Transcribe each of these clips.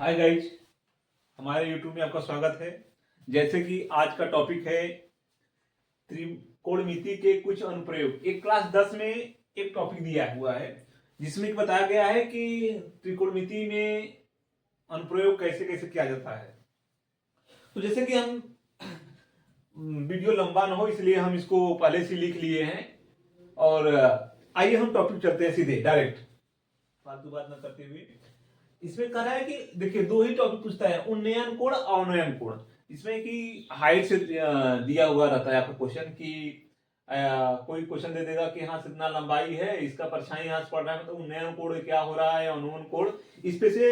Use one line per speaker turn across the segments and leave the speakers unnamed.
Hi guys, हमारे YouTube में आपका स्वागत है। जैसे कि आज का टॉपिक है त्रिकोणमिति के कुछ अनुप्रयोग। एक क्लास 10 में एक टॉपिक दिया हुआ है जिसमें बताया गया है कि त्रिकोणमिति में अनुप्रयोग कैसे कैसे किया जाता है। तो जैसे कि हम वीडियो लंबा ना हो इसलिए हम इसको पहले से लिख लिए हैं और आइए हम टॉपिक चलते हैं सीधे डायरेक्ट, फालतू बात ना करते हुए। इसमें कह रहा है कि देखिए दो ही टॉपिक पूछता है, उन्नयन कोण और अवनयन कोण। इसमें कि हाइट से दिया हुआ रहता है आपका क्वेश्चन कि कोई क्वेश्चन दे देगा कि यहाँ से इतना लंबाई है, इसका परछाई यहाँ से पड़ रहा है, मतलब उन्नयन कोण क्या हो रहा है, अनुमान कोण। इस पे से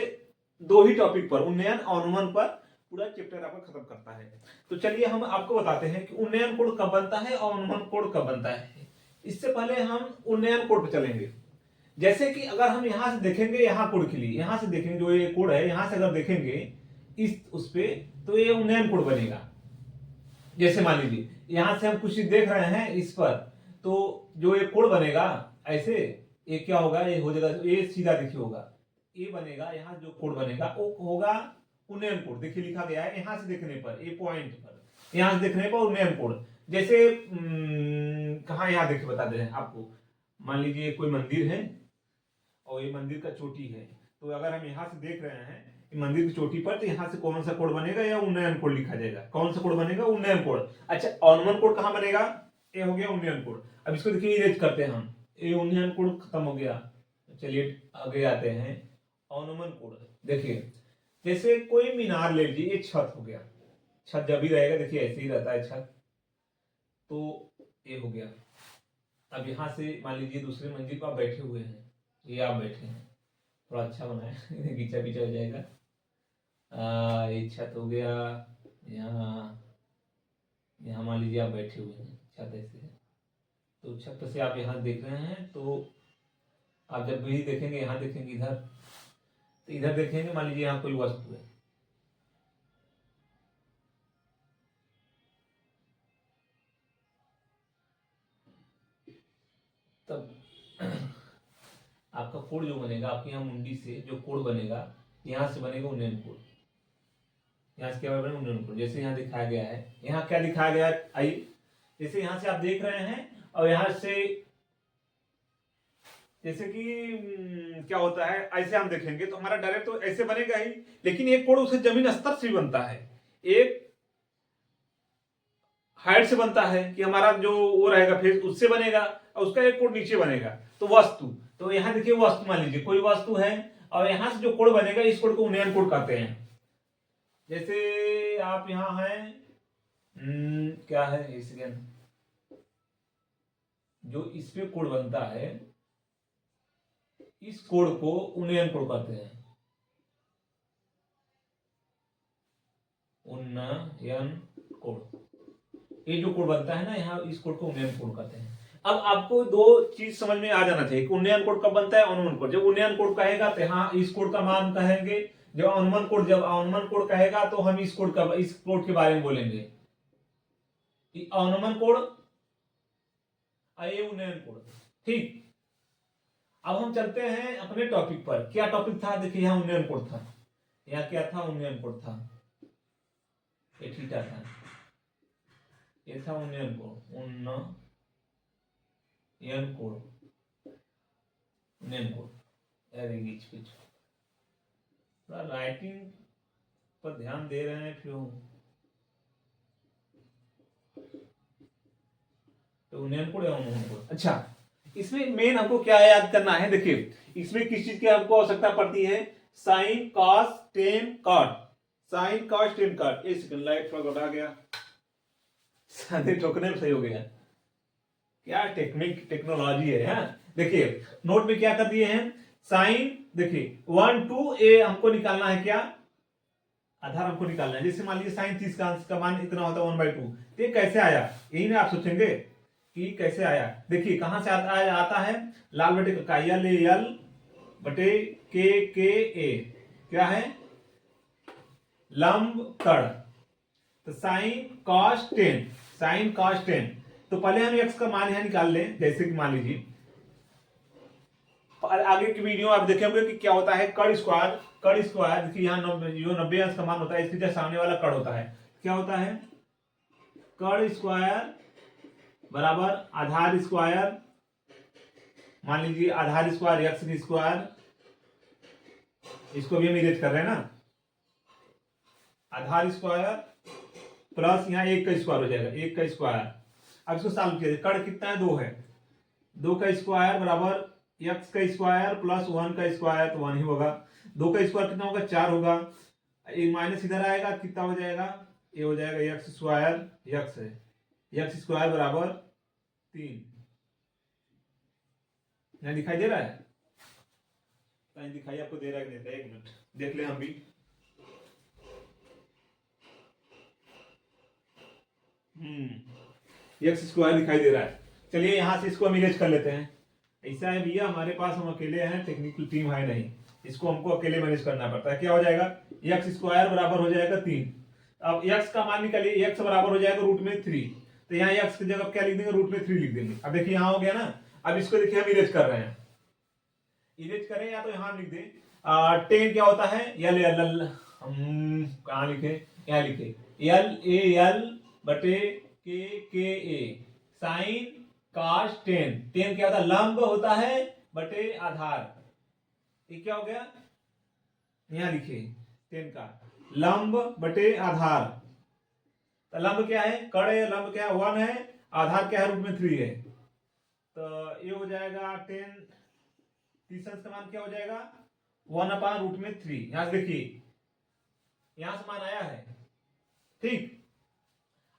दो ही टॉपिक पर, उन्नयन और अनुमान पर पूरा चैप्टर आपका खत्म करता है। तो चलिए हम आपको बताते हैं कि उन्नयन कोण कब बनता है और अनुमान कोण कब बनता है। इससे पहले हम उन्नयन कोण पर चलेंगे। जैसे कि अगर हम यहां से देखेंगे, यहाँ कोण के लिए यहां से देखेंगे, जो ये कोण है यहां से अगर देखेंगे इस उस पे, तो ये उन्नयन कोण बनेगा। जैसे मान लीजिए यहां से हम कुछ चीज देख रहे हैं इस पर, तो जो ये कोण बनेगा ऐसे, ये क्या होगा, ये हो जाएगा, ये सीधा देखिए होगा, ये बनेगा। यहाँ जो कोण बनेगा वो होगा उन्नयन कोण। देखिए लिखा गया है यहां से देखने पर, ये पॉइंट पर, यहां से देखने पर उन्नयन कोण। जैसे कहा, यहाँ देखिए बता दें आपको। मान लीजिए कोई मंदिर है और ये मंदिर का चोटी है, तो अगर हम यहाँ से देख रहे हैं मंदिर की चोटी पर, तो यहाँ से कौन सा कोण बनेगा, या उन्नयन कोण लिखा जाएगा। कौन सा कोण बनेगा, उन्नयन कोण। अच्छा, अनुमान कोण कहाँ बनेगा, ये हो गया उन्नयन कोण। अब इसको देखिए इरेज करते हैं हम, ये उन्नयन कोण खत्म हो गया। चलिए आगे आते हैं, अनुमान कोण। देखिए जैसे कोई मीनार ले लीजिए, ये छत हो गया। छत जब भी रहेगा देखिए ऐसे ही रहता है छत, तो ये हो गया। अब यहाँ से मान लीजिए दूसरे मंजिल पर आप बैठे हुए हैं, ये आप बैठे हैं, थोड़ा अच्छा बनाए गीचा पीछा हो जाएगा। ये छत हो गया। यहाँ यहाँ मान लीजिए आप बैठे हुए हैं, छत ऐसे है, तो छत से आप यहाँ देख रहे हैं। तो आप जब भी देखेंगे, यहाँ देखेंगे इधर, तो इधर देखेंगे, मान लीजिए यहाँ कोई वस्तु है, तब आपका कोण जो बनेगा, आपके यहाँ मुंडी से जो कोण बनेगा, यहाँ से बनेगा उन्नयन कोण। यहाँ से क्या बनेगा, उन्नयन कोण। जैसे यहाँ दिखाया गया है, यहाँ क्या दिखाया गया है, आइए। जैसे यहाँ से आप देख रहे हैं और यहाँ से जैसे कि क्या होता है, ऐसे हम देखेंगे तो हमारा डायरेक्ट तो ऐसे बनेगा ही, लेकिन एक कोण उसे जमीन स्तर से भी बनता है, एक हाइट से बनता है कि हमारा जो वो रहेगा फेस, उससे बनेगा, और उसका एक कोण नीचे बनेगा। तो वस्तु, तो यहाँ देखिए वस्तु, मान लीजिए कोई वस्तु है और यहाँ से जो कोण बनेगा, इस कोण को उन्नयन कोण कहते हैं। जैसे आप यहाँ हैं, क्या है इस, जो इस पे कोण बनता है, इस कोण को उन्नयन कोण कहते हैं। उन्नयन कोण, ये जो कोण बनता है ना यहाँ, इस कोण को उन्नयन कोण कहते हैं। अब आपको दो चीज समझ में आ जाना चाहिए कि उन्नयन कोण कब बनता है, अनुमान कोण। जब उन्नयन कोण कहेगा तो यहाँ इस कोण का मान कहेंगे, जब अनुमान कोण कहेगा तो हम इस कोण के बारे में बोलेंगे, अनुमान कोण, ये उन्नयन कोण। ठीक, अब हम चलते हैं अपने टॉपिक पर। क्या टॉपिक था, देखिए यहाँ उन्नयन कोण था, यहाँ क्या था, उन्नयन कोण था, ये थीटा था, ये था उन्नयन कोण, उन्नयन कोण, उन्नयन कोण। अरे गीच पिच, थोड़ा राइटिंग पर ध्यान दे रहे हैं क्यों, तो उन्नयन कोण या उन्नयन कोण। अच्छा, इसमें मेन हमको क्या याद करना है, देखिए इसमें किस चीज की आपको आवश्यकता पड़ती है, sine cos tan cot, sine cos tan cot. एक सेकंड, लाइट थोड़ा घटा गया, सादे ठोकने में सही हो गया। क्या टेक्नोलॉजी है, देखिए नोट में क्या कर दिए हैं, साइन, देखिए 1 2 ए हमको निकालना है, क्या आधार हमको निकालना है। जैसे मान लीजिए साइन 30 का मान इतना होता है 1/2, तो ये कैसे आया, यही ना आप सोचेंगे कि कैसे आया। देखिए कहां से आता है, लाल बटे का यल, यल बटे के ए, क्या है, लंब कड़। तो साइन कॉस 10, साइन कॉस 10, तो पहले हम एक्स का मान यहां निकाल लें। जैसे कि मान लीजिए आगे की वीडियो आप देखेंगे कि क्या होता है कड़ स्क्वायर। कड़ स्क्वायर देखिए यहाँ जो 90 अंश का मान होता है इसके जो सामने वाला कड़ होता है क्या होता है, कड़ स्क्वायर बराबर आधार स्क्वायर, मान लीजिए आधार स्क्वायर एक्स की स्क्वायर, इसको भी हम इरेज कर रहे हैं ना, आधार स्क्वायर प्लस यहाँ एक का स्क्वायर हो जाएगा, एक का स्क्वायर। अब इसको सॉल्व किया, कड़ कितना है, 2 है, 2 का स्क्वायर बराबर एक्स का स्क्वायर प्लस 1 का स्क्वायर, तो 1 ही होगा। 2 का स्क्वायर कितना होगा, 4 होगा, एक माइनस इधर आएगा, कितना हो जाएगा, ये हो जाएगा एक्स स्क्वायर, एक्स है, एक्स स्क्वायर बराबर 3। यहाँ दिखाई दे रहा है, कहीं दिखाई आपको दे रहा है कि नहीं, एक मिनट देख ले हम भी। एक्स स्क्वायर दिखाई दे रहा है। चलिए यहां से इसको हम इरेज कर लेते हैं। ऐसा है भैया, हमारे पास हम अकेले हैं, टेक्निकल टीम है नहीं, इसको हमको अकेले मैनेज करना पड़ता है। क्या हो जाएगा, एक्स स्क्वायर बराबर हो जाएगा 3। अब एक्स का मान निकालिए, एक्स बराबर हो जाएगा रूट में 3, तो यहाँ एक्स की जगह क्या लिख देंगे, रूट में 3 लिख देंगे। अब देखिए यहाँ हो गया ना, अब इसको देखिए हम इरेज कर रहे हैं, इरेज करें या तो यहाँ लिख दें 10 क्या होता है, एल एल एल, हम कहाँ लिखे, यहाँ लिखे एल ए एल बटे के ए साइन कॉस 10। 10 क्या होता है, लंब होता है बटे आधार, ये क्या हो गया, यहाँ लिखे 10 का लंब बटे आधार, तो लंब क्या है, कड़ है, लंब क्या है 1 है, आधार क्या है रूट में 3 है, तो ये हो जाएगा 10, तीसरा का मान क्या हो जाएगा 1/√3। यहां से देखिए यहां से मान आया है, ठीक।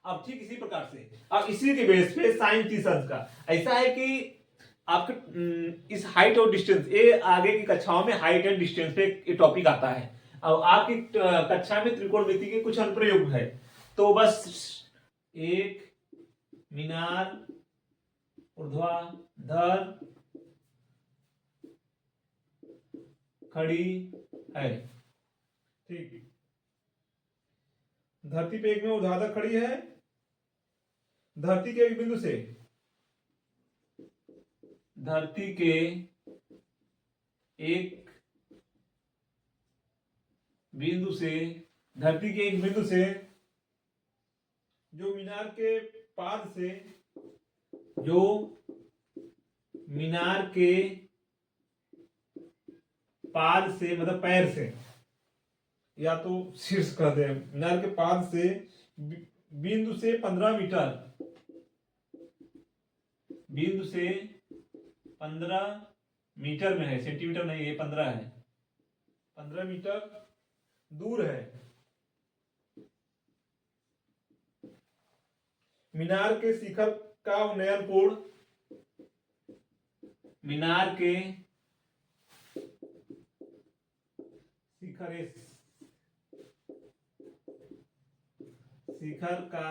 अब ठीक इसी प्रकार से अब इसी के बेस पे साइन 30 अंश का ऐसा है कि आपके इस हाइट और डिस्टेंस, ये आगे की कक्षाओं में हाइट एंड डिस्टेंस पे एक टॉपिक आता है। अब आपकी कक्षा में त्रिकोणमिति के कुछ अनुप्रयोग है, तो बस एक मीनार ऊर्ध्वाधर खड़ी है, ठीक, धरती पे एक में ऊर्ध्वाधर खड़ी है, धरती के एक बिंदु से, धरती के एक बिंदु से, धरती के एक बिंदु से जो मीनार के पाद से, जो मीनार के पाद से मतलब पैर से, या तो शीर्ष कहते हैं, मीनार के पाद से बिंदु से 15 मीटर, बिंदु से 15 मीटर में है, सेंटीमीटर नहीं है, 15 है, 15 मीटर दूर है, मीनार के शिखर का उन्नयन कोण, मीनार के शिखर का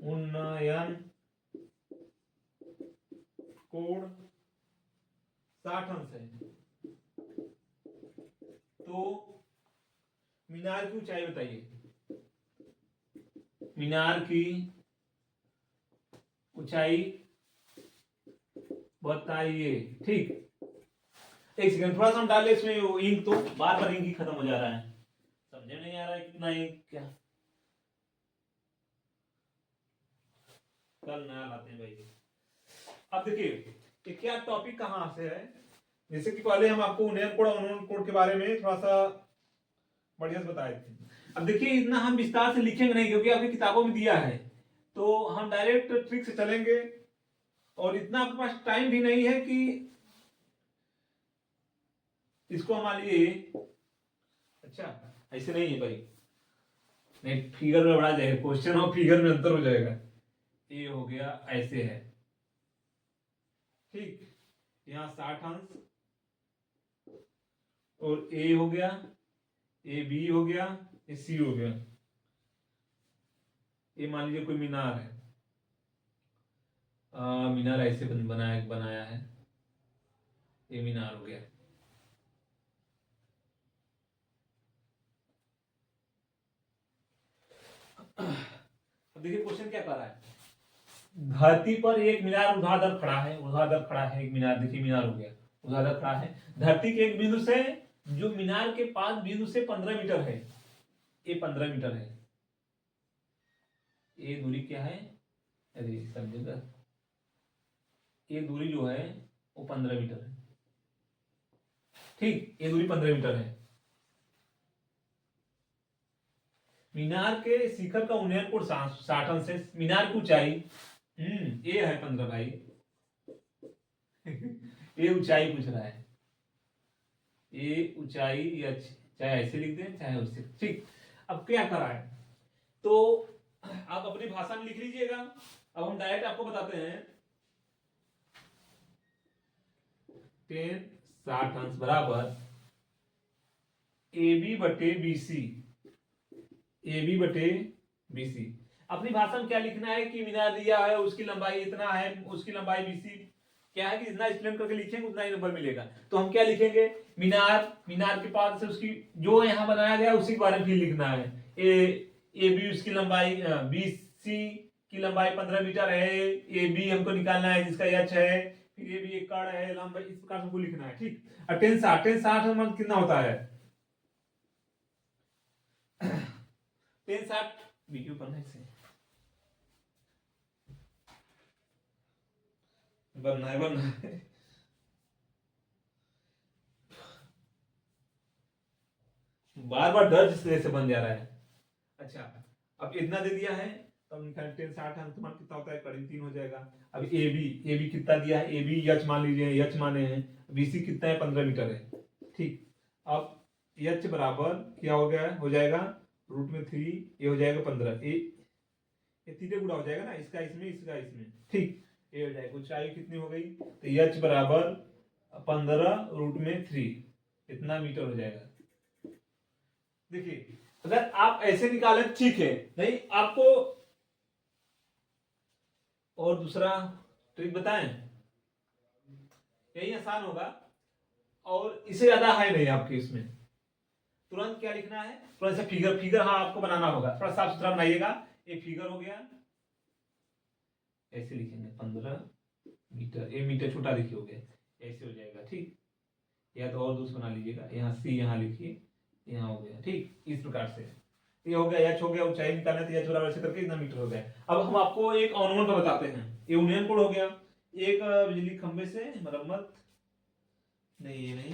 उन्नयन कोण 60 अंश है। तो मीनार की ऊंचाई बताइए, मीनार की ऊंचाई बताइए, ठीक। एक सेकंड थोड़ा सा हम डाल ले इसमें इंक, तो बार बार इंक ही खत्म हो जा रहा है, समझे नहीं आ रहा है कितना इंक, क्या कल नया लाते हैं भाई। अब देखिए ये क्या टॉपिक कहां से है, जैसे कि पहले हम आपको उन्नयन कोण अवनयन कोण के बारे में थोड़ा सा बढ़िया से बताए थे। अब देखिए इतना हम विस्तार से लिखेंगे नहीं क्योंकि आपकी किताबों में दिया है, तो हम डायरेक्ट ट्रिक से चलेंगे, और इतना आपके पास टाइम भी नहीं है कि इसको मान लिए, अच्छा ऐसे नहीं है भाई, नहीं फिगर में बढ़ा जाएगा, क्वेश्चन और फिगर में अंतर हो जाएगा। ये हो गया ऐसे है, ठीक, यहाँ 60 अंश, और ए हो गया, ए बी हो गया, ए सी हो गया, ये मान लीजिए कोई मीनार है, मीनार ऐसे बनाया है, ये मीनार हो गया। अब देखिए क्वेश्चन क्या कर रहा है, धरती पर एक मीनार ऊर्ध्वाधर खड़ा है, ऊर्ध्वाधर खड़ा है एक मीनार, देखिए मीनार हो गया, ऊर्ध्वाधर खड़ा है धरती के एक बिंदु से, जो मीनार के 5 बिंदु से 15 मीटर है, ये 15 मीटर है, ये दूरी क्या है, अरे समझेगा, ये दूरी जो है वो 15 मीटर है, ठीक, ये दूरी 15 मीटर है। मीनार के शिखर का उन्नयन कोण 60 अंश है, मीनार की ऊंचाई ये है 15 भाई ये ऊंचाई पूछ रहा है, ये ऊंचाई, या चाहे ऐसे लिख दें चाहे उससे, ठीक। अब क्या करा है, तो आप अपनी भाषा में लिख लीजिएगा। अब हम डायरेक्ट आपको बताते हैं, 10 60 अंश बराबर AB बटे BC, AB बटे BC। अपनी भाषा में क्या लिखना है कि मीनार दिया है, उसकी लंबाई इतना है, उसकी लंबाई BC क्या है कि जितना एक्सप्लेन करके लिखेंगे उतना ही नंबर मिलेगा। तो हम क्या लिखेंगे, मीनार के पास से उसकी जो यहाँ बनाया गया उसी के बारे में फिर लिखना है। AB उसकी लंबाई, BC की लंबाई 15 मीटर है, AB हमको निकालना है जिसका H है, फिर AB एक कड़ है, लंबाई इस प्रकार हमको लिखना है, ठीक। और 10 60 कितना होता है, 10 60 वीडियो बनने से बनना है बार बार डर जिस तरह से बन जा रहा है। अच्छा, अब इतना दे दिया है तो हम निकाल 10 60 अनुमान कितना होता है, करीब 3 हो जाएगा। अब AB कितना दिया है, AB H मान लीजिए, H माने हैं, BC कितना है 15 मीटर है, ठीक। अब H बराबर क्या हो गया, हो जाएगा √3, ये हो जाएगा 15, ये तीसरे गुणा हो जाएगा ना, इसका इसमें इसका इसमें, ठीक, ये हो जाएगा। ऊंचाई कितनी हो गई, तो H बराबर 15 √3 इतना मीटर हो जाएगा। देखिए अगर आप ऐसे निकालें ठीक है, नहीं आपको और दूसरा ट्रिक बताएं, यही आसान होगा और इससे ज्यादा है नहीं आपके इसमें। तुरंत क्या लिखना है, तुरंत से फिगर हाँ आपको बनाना होगा, थोड़ा साफ सुथरा बनाइएगा। एक फिगर हो गया, ऐसे लिखेंगे 15 मीटर, ये मीटर छोटा लिखिए हो गया, ऐसे हो जाएगा, ठीक। या तो और दूसरा बना लीजिएगा, यहाँ C यहाँ लिखिए, यहाँ हो गया, ठीक। इस प्रकार से ये हो गया, H हो गया, ऊंचाई निकालना तो H बराबर से करके इतना मीटर हो गया। अब हम आपको एक अनुमान पर बताते हैं, ये उन्नयन कोण हो गया, एक बिजली खंभे से मरम्मत, नहीं ये नहीं,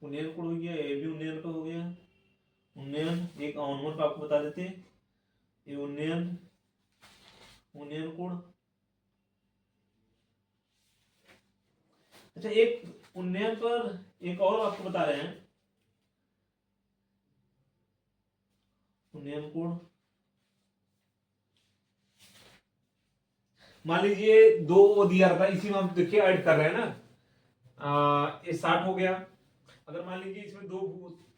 उन्नयन कोण हो गया, ये भी उन्नयन का हो गया, उन्नयन एक अनुमान पर आपको बता देते हैं, ये उन्नयन कोण। अच्छा, एक उन्नयन पर एक और आपको बता रहे हैं, उन्नयन कोण, मान लीजिए 2 वो दिया रहता, इसी में हम देखिए ऐड कर रहे हैं ना, ये 60 हो गया। अगर मान लीजिए इसमें 2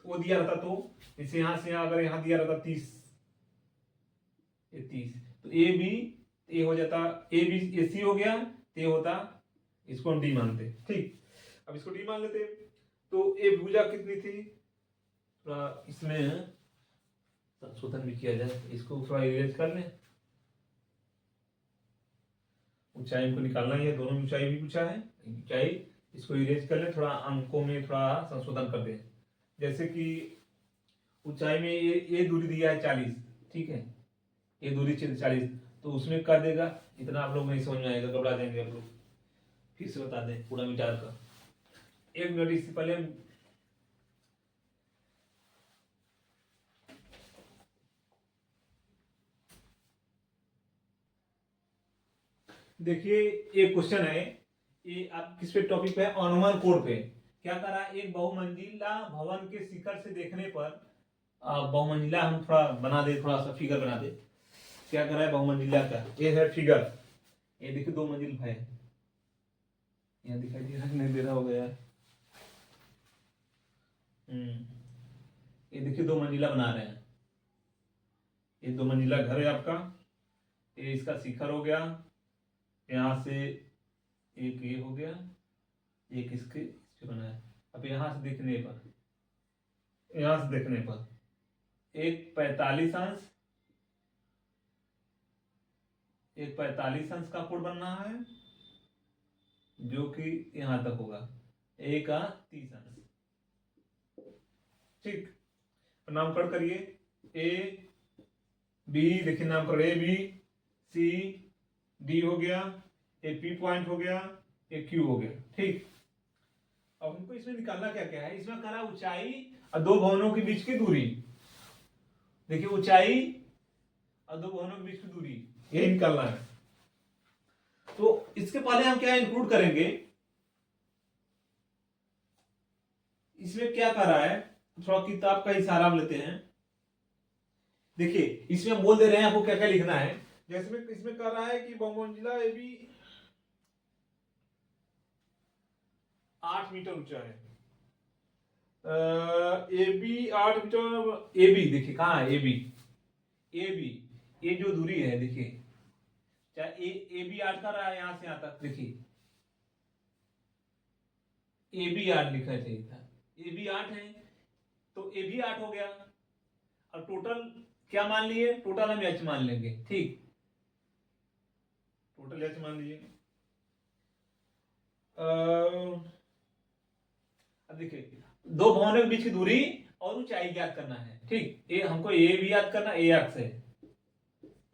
वो दिया रहता, तो इसे यहां से अगर यहां दिया रहता 30, ये 30, तो ए बी ये हो जाता, ए बी ए सी हो गया, ये होता, इसको हम डी मानते, ठीक। अब इसको डी मान लेते, तो ए भुजा कितनी थी, थोड़ा इसमें संशोधन भी किया जाए, इसको थोड़ा इरेज कर लें, ऊंचाई को निकालना ही है, दोनों ऊंचाई भी पूछा है, ऊंचाई इसको इरेज कर लें, थोड़ा अंकों में थोड़ा संशोधन कर दें। जैसे कि ऊंचाई में ये दूरी दिया है 40, ठीक है, ये दूरी 40, तो उसमें कर देगा इतना, आप लोग नहीं समझ में आएगा, घबरा जाएंगे आप लोग, फिर से बता दें पूरा मीटर का। 1 मिनट इससे पहले देखिए एक क्वेश्चन है, ये आप किस पे टॉपिक पे, अनुमान कोण पे। क्या करा, एक बहुमंजिला भवन के शिखर से देखने पर, बहुमंजिला हम थोड़ा बना दे, थोड़ा सा फिगर बना दे, क्या करा है बहुमंजिला का, ये है फिगर, ये देखिए 2 मंजिल है, यहाँ दिखाई दे रहा है, नहीं दे रहा हो गया, ये देखिए 2 मंजिला बना रहे हैं, ये 2 मंजिला घर है आपका, ये इसका शिखर हो गया, यहाँ से एक ये हो गया, एक इसके बना है। अब यहाँ से देखने पर, यहाँ से देखने पर एक 45 अंश एक 45 अंश का कोण बनना है जो कि यहां तक होगा, ए का 30 अंश। ठीक, नामकरण करिए, ए बी, देखिए नामकरण ए बी सी डी हो गया, ए पी पॉइंट हो गया, ए क्यू हो गया। ठीक, अब हमको इसमें निकालना क्या क्या है, इसमें करा ऊंचाई और दो भवनों के बीच की दूरी। देखिए ऊंचाई और दो भवनों के बीच की दूरी ये निकालना है। तो इसके पहले हम क्या इंक्लूड करेंगे, इसमें क्या कर रहा है, थोड़ा किताब का इशारा लेते हैं। देखिए इसमें हम बोल दे रहे हैं आपको क्या क्या लिखना है। जैसे में इसमें कर रहा है कि बहुमंजिला ए बी 8 मीटर ऊंचा है, A B 8 metre, A B देखिए कहाँ है, ए बी, ए बी ये जो दूरी है देखिए, चाहे ए बी 8 कर रहा है यहां से यहां तक, देखिए ए बी 8 लिखना चाहिए था, ए बी 8 है तो ए बी 8 हो गया। और टोटल क्या मान लिए, टोटल हम एच मान लेंगे। ठीक, टोटल एच मान लीजिए। अब देखिए दो भवनों के बीच की दूरी और ऊंचाई याद करना है। ठीक, ये हमको ए भी याद करना, ए अक्ष है,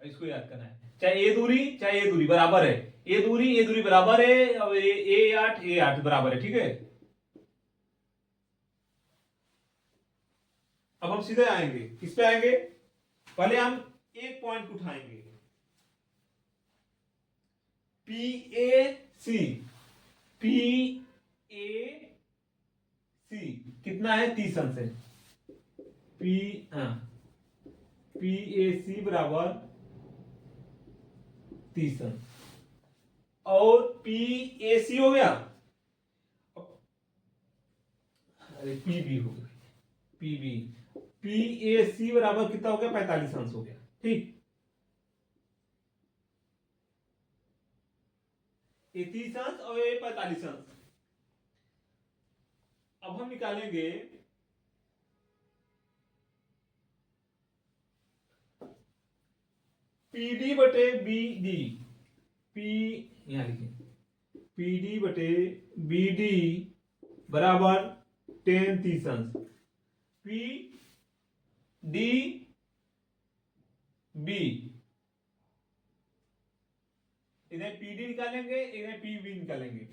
इसको याद करना है, चाहे ए दूरी चाहे ए दूरी बराबर है, ए दूरी बराबर है, और ए 8 बराबर है। ठीक है, अब हम सीधे आएंगे, किस पे आएंगे, पहले हम एक पॉइंट उठाएंगे, P A C, P A सी कितना है, 30 अंश है, पी ए सी बराबर 30 अंश, और पी ए सी हो गया, अरे पी बी हो गया, पी बी, पी ए सी बराबर कितना हो गया, 45 अंश हो गया। ठीक, 30 अंश और ये 45 अंश। अब हम निकालेंगे पी डी बटे बी डी, पी यहां लिखिए, पी डी बटे बी डी बराबर 10 30 अंश, पी डी बी, इधर पी डी निकालेंगे इधर पी बी निकालेंगे,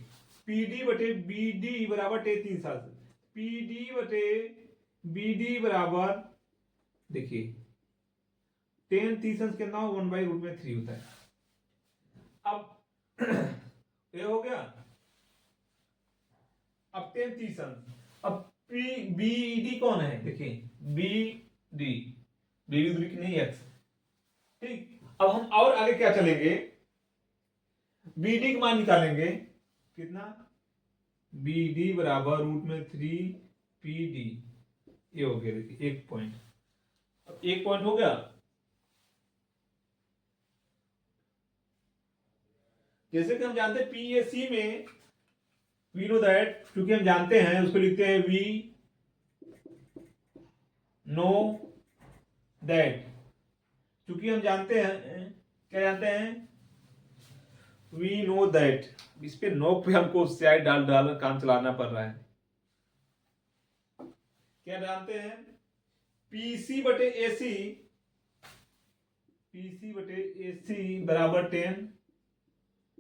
पी डी बटे बी डी बराबर 10 30 अंश, पी डी बटे बी डी बराबर देखिए 10 30 अंश कितना हो, 1/√3 होता है। अब ये हो गया, अब 10 30 अंश, अब पी बी डी कौन है, देखिए बी डी, बी डी दूरी कितनी, एक्स। ठीक, अब हम और आगे क्या चलेंगे, बी डी का मान निकालेंगे, कितना, बी डी बराबर √3 पी डी, ये हो गया देखिए एक पॉइंट, अब एक पॉइंट हो गया। जैसे कि हम जानते हैं पी ए सी में वी नो दैट, क्योंकि हम जानते हैं उसको लिखते हैं वी नो दैट, क्योंकि हम जानते हैं, क्या जानते हैं, वी नो दैट, इस पे नो पे हमको शायद डाल डाल काम चलाना पड़ रहा है। क्या जानते हैं, पीसी बटे एसी, पीसी बटे एसी बराबर 10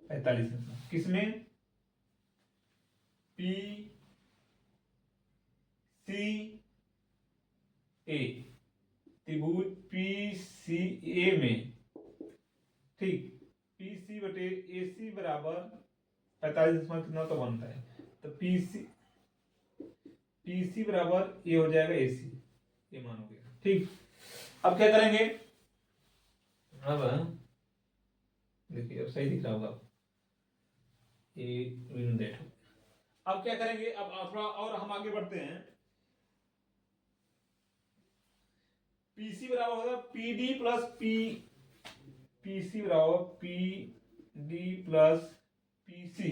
45, किसमें, पी सी ए, त्रिभुज पी सी ए में। ठीक, पी सी बटे ए सी बराबर 45 कितना तो बनता है, तो पी सी बराबर ये हो जाएगा ए सी, ये मान हो गया। ठीक, अब क्या करेंगे, अब देखिए अब सही दिख रहा होगा, ये अब क्या करेंगे, अब थोड़ा और हम आगे बढ़ते हैं, पीसी बराबर होगा पी डी प्लस पीसी बराबर P D plus PC,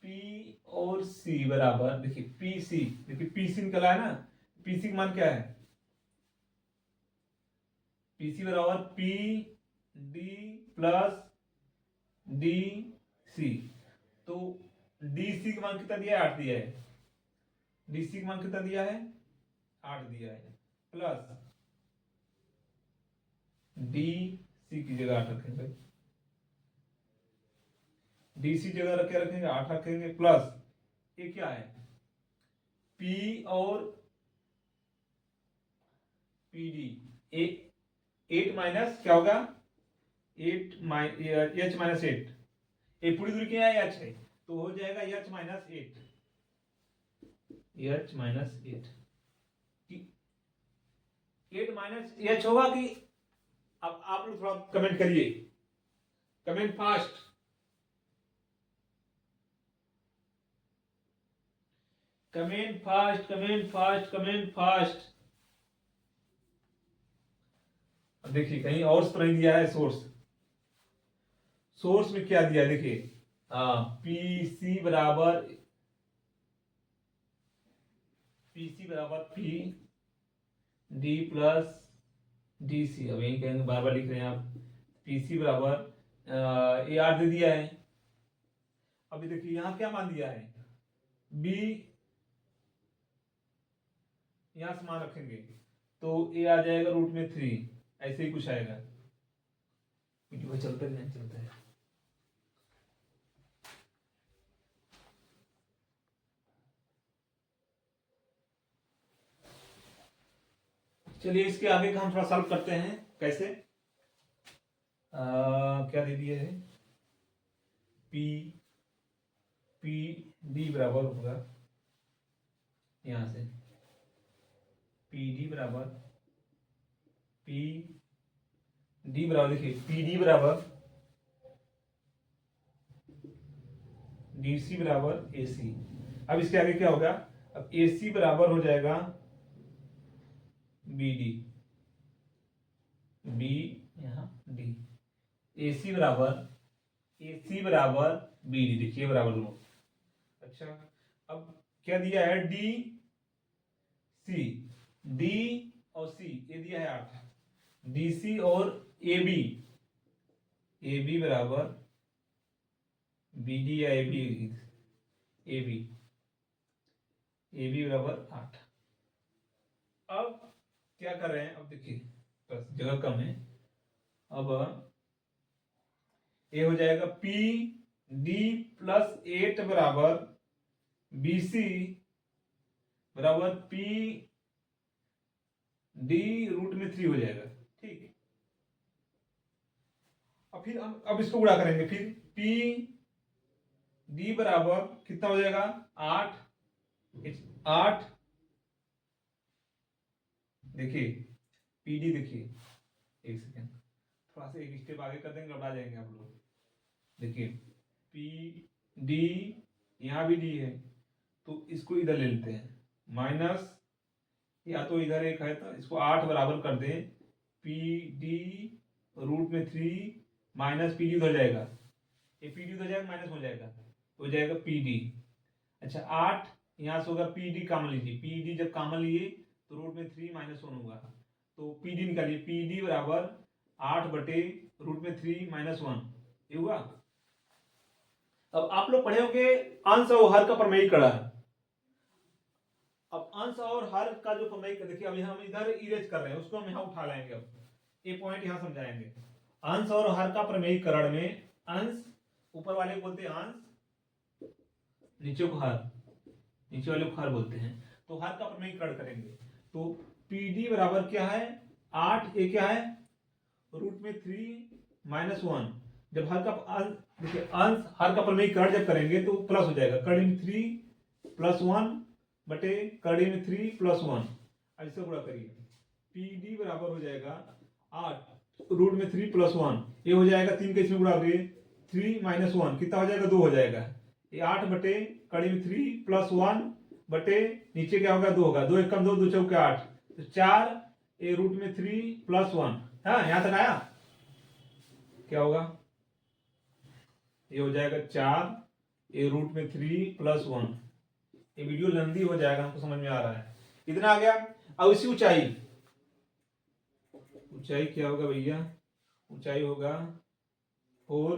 P और सी बराबर देखिए पीसी, देखिए पीसी निकला है ना, पीसी का मान क्या है, पीसी बराबर P D plus D C. तो डी सी का मान कितना दिया है? 8 दिया है। डी सी का मान कितना दिया है? 8 दिया है। प्लस डी सी की जगह 8 रखेंगे, डी सी जगह रख के रखेंगे 8 रखेंगे, प्लस ये क्या है? पी और पी डी। 8 माइनस क्या होगा? 8 एच माइनस 8। ये पूरी दूरी क्या है? एच है, तो हो जाएगा H minus 8। H minus 8 8 minus H होगा कि? अब आप लोग थोड़ा कमेंट करिए, comment fast. Comment fast, comment fast, comment fast. अब देखिए कहीं और तो नहीं दिया है सोर्स। सोर्स में क्या दिया है देखिए, पी सी बराबर P D plus D C. अब यही कहेंगे, बार बार लिख रहे हैं आप। पी सी बराबर ए 8 दे दिया है। अभी देखिए यहां क्या मान दिया है? बी यहां से मान रखेंगे तो ए आ जाएगा √3। ऐसे ही कुछ आएगा। वीडियो चलता नहीं चलता है। चलिए इसके आगे का हम थोड़ा सॉल्व करते हैं। कैसे? क्या दे दिया है? पी पी डी बराबर होगा यहां से पी डी बराबर देखिए पी डी बराबर डी सी बराबर ए सी। अब इसके आगे क्या होगा? अब ए सी बराबर हो जाएगा बी डी, बी यहां डी। ए सी बराबर बी डी। देखिए बराबर दोनों। अच्छा अब क्या दिया है? डी सी, डी और सी ये दिया है 8। डी सी और ए बी बराबर बी डी या ए बी बराबर 8। अब क्या कर रहे हैं? अब देखिए बस जगह कम है। अब ये हो जाएगा पी डी प्लस 8 बराबर बी सी बराबर पी डी √3 हो जाएगा। ठीक। अब फिर हम अब इसको गुणा करेंगे। फिर पी डी बराबर कितना हो जाएगा? 8। देखिए पी डी, देखिए एक सेकेंड, थोड़ा सा एक स्टेप आगे कर देंगे, घबरा जाएंगे आप लोग। देखिए पी डी, यहां भी डी है तो इसको इधर ले लेते हैं, माइनस या तो इधर एक है तो इसको 8 बराबर कर दें। P D √3 minus P D उधर जाएगा, ये पी डी उधर जाएगा, माइनस हो जाएगा पी डी। अच्छा 8 यहां से होगा, पी डी कॉमन लीजिए। पी डी जब कॉमन लिए तो √3 -1 होगा, तो पी डी निकालिए। पी डी बराबर 8/√3 -1 ये हुआ। अब आप लोग पढ़े होंगे अंश और हर का प्रमेयीकरण। अब अंश और हर का जो प्रमेय, देखिए अभी हम इधर इरेज कर रहे हैं, उसको हम यहाँ उठा लाएंगे। अब ये पॉइंट यहाँ समझाएंगे। अंश और हर का प्रमेयीकरण में अंश ऊपर वाले को बोलते हैं अंश, नीचे को हर, नीचे वाले को हर बोलते हैं। तो हर का प्रमेयीकरण करेंगे तो पी डी बराबर क्या है? 8, ये क्या है? √3 -1। जब हर का देखिए अंश हर का प्रमेयीकरण जब करेंगे तो प्लस हो जाएगा, कड़ी 3 + 1 बटे कड़ी में 3 + 1। ऐसे गुणा करिए। पी डी बराबर हो जाएगा 8 √3 + 1, ये हो जाएगा 3 के इसमें गुणा करिए, 3 - 1 कितना हो जाएगा? 2 हो जाएगा। ये 8 बटे कड़ी में 3 + 1 बटे नीचे क्या होगा? 2 होगा। 2 × 1 = 2, 2 × 4 = 8, तो 4 ये √3 + 1। हाँ यहां तक आया? क्या होगा? ये हो जाएगा 4 ये √3 + 1। ये वीडियो लंबी हो जाएगा, हमको समझ में आ रहा है। इतना आ गया। अब इसी ऊंचाई क्या होगा भैया? ऊंचाई होगा 4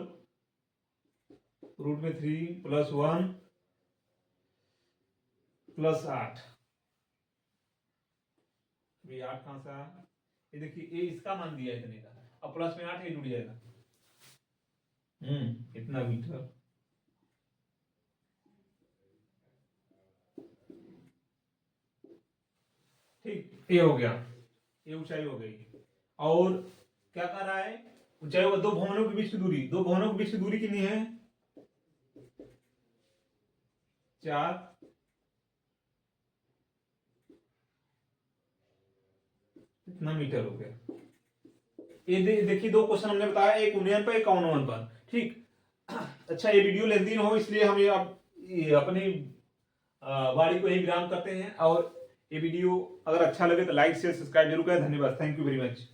रूट में 3 प्लस 1 प्लस 8। अभी 8 कहां सा, ये देखिए ये इसका मान दिया इतने का, अब प्लस में 8 ये जुड़ जाएगा, इतना मीटर। ठीक, ये हो गया, ये ऊंचाई हो गई। और क्या कर रहा है, ऊंचाई होगा 2 भवनों के बीच की दूरी, 2 भवनों के बीच की दूरी कितनी है 4, इतना मीटर हो गया। ये देखिए 2 क्वेश्चन हमने बताया, एक उन्नयन पर एक अनुमान पर। ठीक, अच्छा ये वीडियो लेंदी हो इसलिए हम ये अपनी वाणी को ही विराम करते हैं। और ये वीडियो अगर अच्छा लगे तो लाइक शेयर सब्सक्राइब जरूर करें। धन्यवाद, थैंक यू वेरी मच।